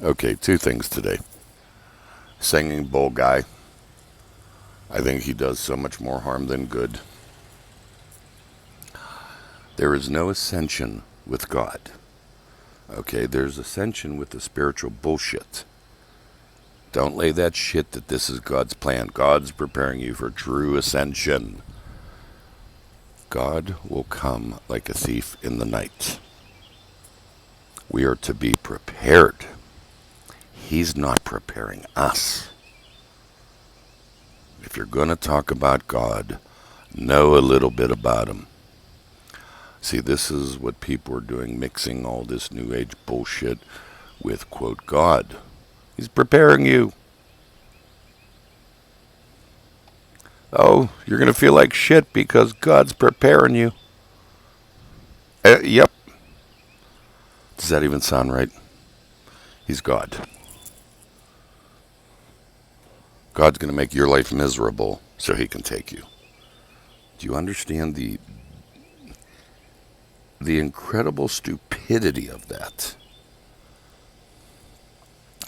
Okay, two things today. Singing bull guy. I think he does so much more harm than good. There is no ascension with God. Okay, there's ascension with the spiritual bullshit. Don't lay that shit that this is God's plan. God's preparing you for true ascension. God will come like a thief in the night. We are to be prepared. He's not preparing us. If you're going to talk about God, know a little bit about him. See, this is what people are doing, mixing all this New Age bullshit with, quote, God. He's preparing you. Oh, you're going to feel like shit because God's preparing you. Yep. Does that even sound right? He's God. God's going to make your life miserable so he can take you. Do you understand the incredible stupidity of that?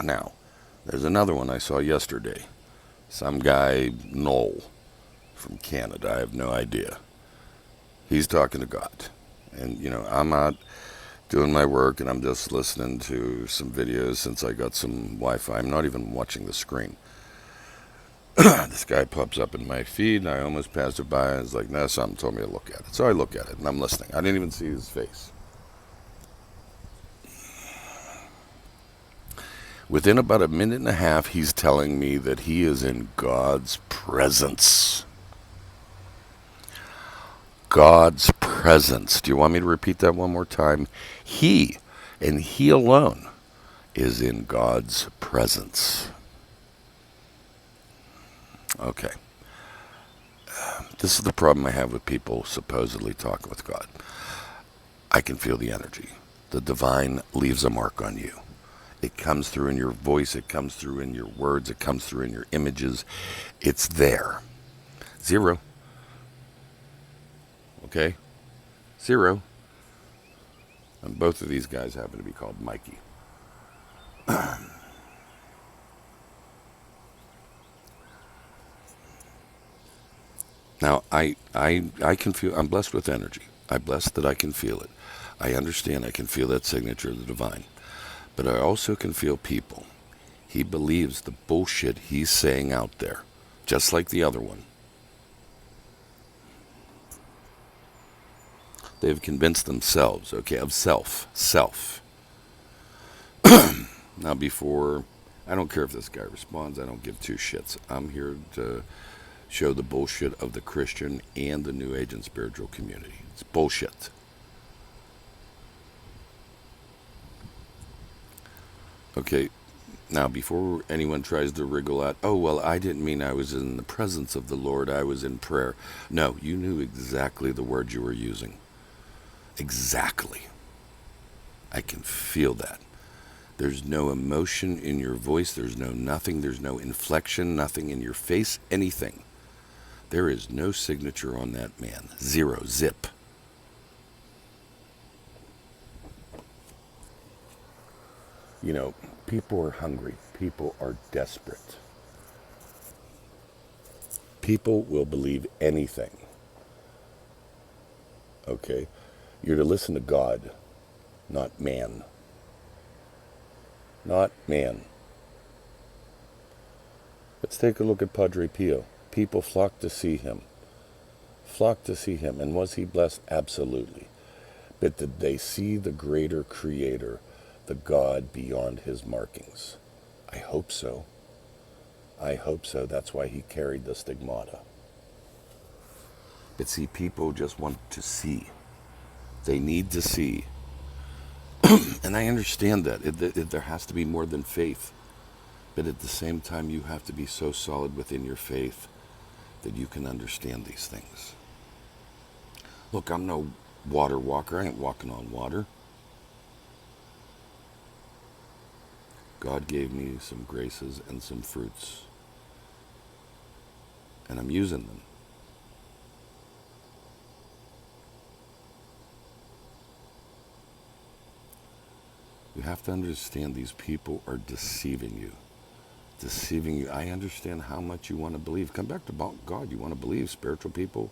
Now, there's another one I saw yesterday. Some guy, Noel, from Canada. I have no idea. He's talking to God. And, I'm out doing my work and I'm just listening to some videos since I got some Wi-Fi. I'm not even watching the screen. This guy pops up in my feed and I almost passed it by. I was like, no, something told me to look at it. So I look at it and I'm listening. I didn't even see his face. Within about a minute and a half, he's telling me that he is in God's presence. God's presence. Do you want me to repeat that one more time? He, and he alone, is in God's presence. Okay. This is the problem I have with people supposedly talking with God. I can feel the energy. The divine leaves a mark on you. It comes through in your voice. It comes through in your words. It comes through in your images. It's there. Zero. Okay? Zero. And both of these guys happen to be called Mikey. Now, I can feel, I'm blessed with energy. I'm blessed that I can feel it. I understand I can feel that signature of the divine. But I also can feel people. He believes the bullshit he's saying out there, just like the other one. They've convinced themselves, okay, of self. Self. Now, before, I don't care if this guy responds, I don't give two shits. I'm here to show the bullshit of the Christian and the New Age and spiritual community. It's bullshit. Okay, now before anyone tries to wriggle out, oh, well, I didn't mean I was in the presence of the Lord, I was in prayer. No, you knew exactly the word you were using. Exactly. I can feel that. There's no emotion in your voice, there's no nothing, there's no inflection, nothing in your face, anything. There is no signature on that man. Zero. Zip. People are hungry. People are desperate. People will believe anything. Okay? You're to listen to God, not man. Not man. Let's take a look at Padre Pio. People flocked to see him. Flocked to see him. And was he blessed? Absolutely. But did they see the greater creator, the God beyond his markings? I hope so. I hope so. That's why he carried the stigmata. But see, people just want to see. They need to see. And I understand that. There has to be more than faith. But at the same time, you have to be so solid within your faith that you can understand these things. Look, I'm no water walker. I ain't walking on water. God gave me some graces and some fruits. And I'm using them. You have to understand these people are deceiving you. Deceiving you. I understand how much you want to believe. Come back to God. You want to believe. Spiritual people,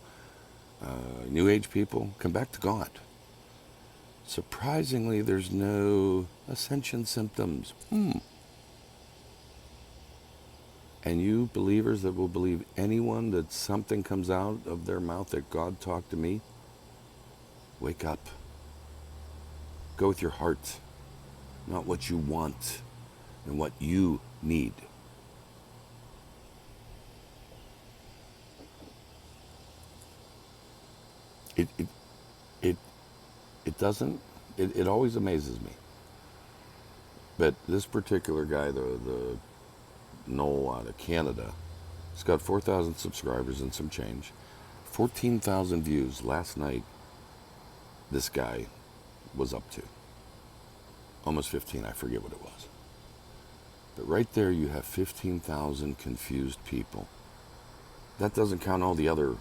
New Age people, come back to God. Surprisingly, there's no ascension symptoms. And you believers that will believe anyone that something comes out of their mouth that God talked to me, wake up. Go with your heart, not what you want and what you need. It doesn't, it always amazes me. But this particular guy, the Noel out of Canada, he's got 4,000 subscribers and some change. 14,000 views last night this guy was up to. Almost 15, I forget what it was. But right there you have 15,000 confused people. That doesn't count all the other,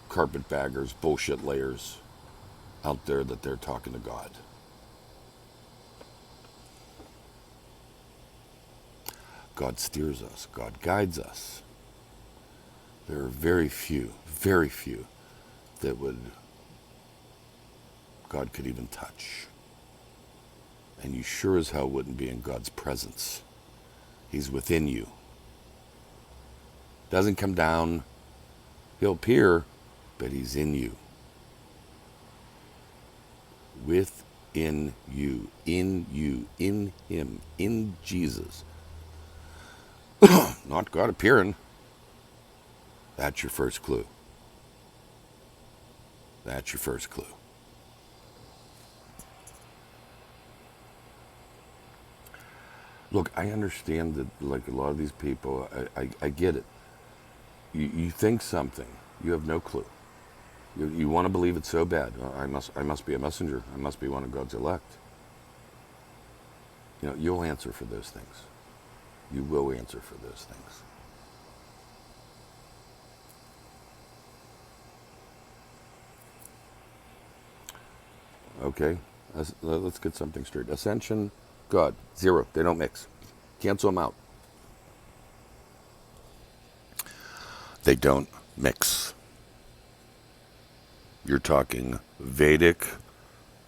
carpetbaggers, bullshit layers out there that they're talking to God. God steers us. God guides us. There are very few that God could even touch. And you sure as hell wouldn't be in God's presence. He's within you. Doesn't come down. He'll appear, but he's in you. Within you. In you. In him. In Jesus. Not God appearing. That's your first clue. That's your first clue. Look, I understand that, like a lot of these people, I get it. You think something, you have no clue. You want to believe it so bad. I must be a messenger. I must be one of God's elect. You'll answer for those things. You will answer for those things. Okay, let's get something straight. Ascension, God, zero. They don't mix. Cancel them out. They don't mix. You're talking Vedic,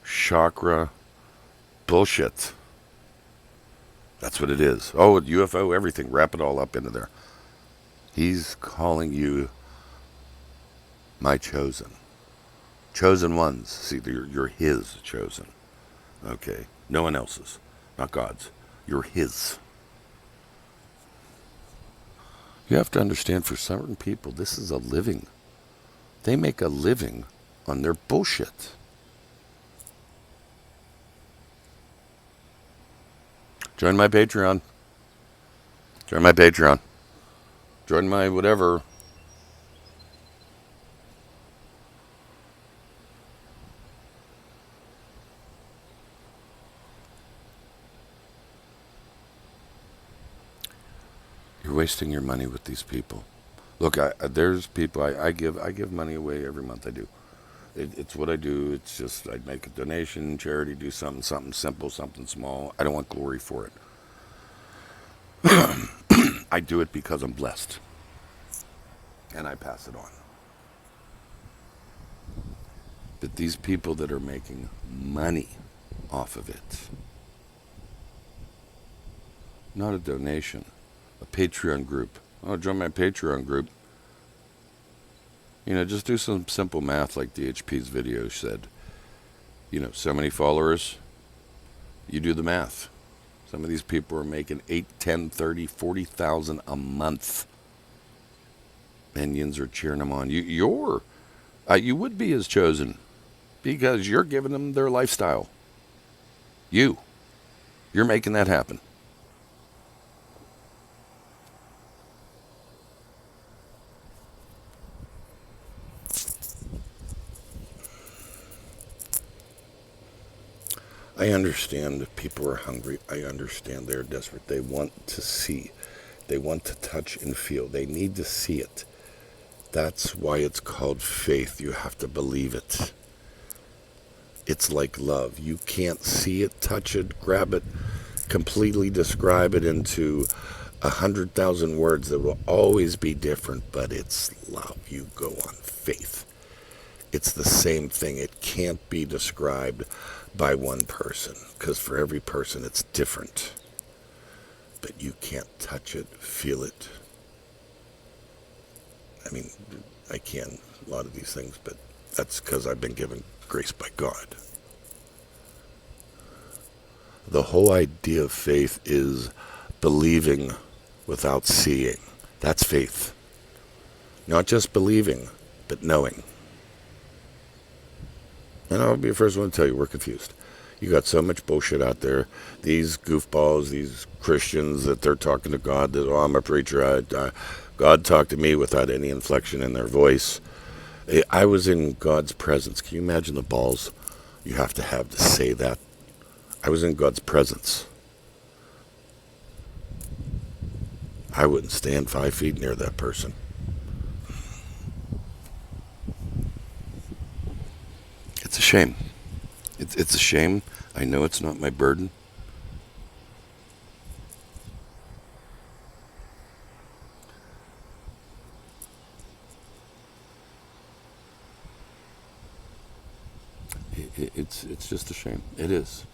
chakra, bullshit. That's what it is. Oh, UFO, everything. Wrap it all up into there. He's calling you my chosen. Chosen ones. See, you're his chosen. Okay. No one else's. Not God's. You're his. You have to understand, for certain people, this is a living. They make a living on their bullshit. Join my Patreon. Join my Patreon. Join my whatever. You're wasting your money with these people. Look, there's people, I give money away every month. I do. It's what I do. It's just, I make a donation, charity, do something simple, something small. I don't want glory for it. I do it because I'm blessed. And I pass it on. But these people that are making money off of it, not a donation, a Patreon group. Oh, join my Patreon group. Just do some simple math like DHP's video said. So many followers, you do the math. Some of these people are making 8, 10, 30, 40,000 a month. Minions are cheering them on. You would be his chosen because you're giving them their lifestyle. You're making that happen. I understand that people are hungry. I understand they're desperate. They want to see. They want to touch and feel. They need to see it. That's why it's called faith. You have to believe it. It's like love. You can't see it, touch it, grab it, completely describe it into 100,000 words that will always be different, but it's love. You go on faith. It's the same thing. It can't be described by one person because for every person it's different. But you can't touch it, feel it. I mean, I can a lot of these things, but that's because I've been given grace by God. The whole idea of faith is believing without seeing. That's faith. Not just believing, but knowing. And I'll be the first one to tell you, we're confused. You got so much bullshit out there. These goofballs, these Christians that they're talking to God, that, oh, I'm a preacher. God talked to me without any inflection in their voice. I was in God's presence. Can you imagine the balls you have to say that? I was in God's presence. I wouldn't stand 5 feet near that person. It's a shame. It's a shame. I know it's not my burden. It's just a shame. It is.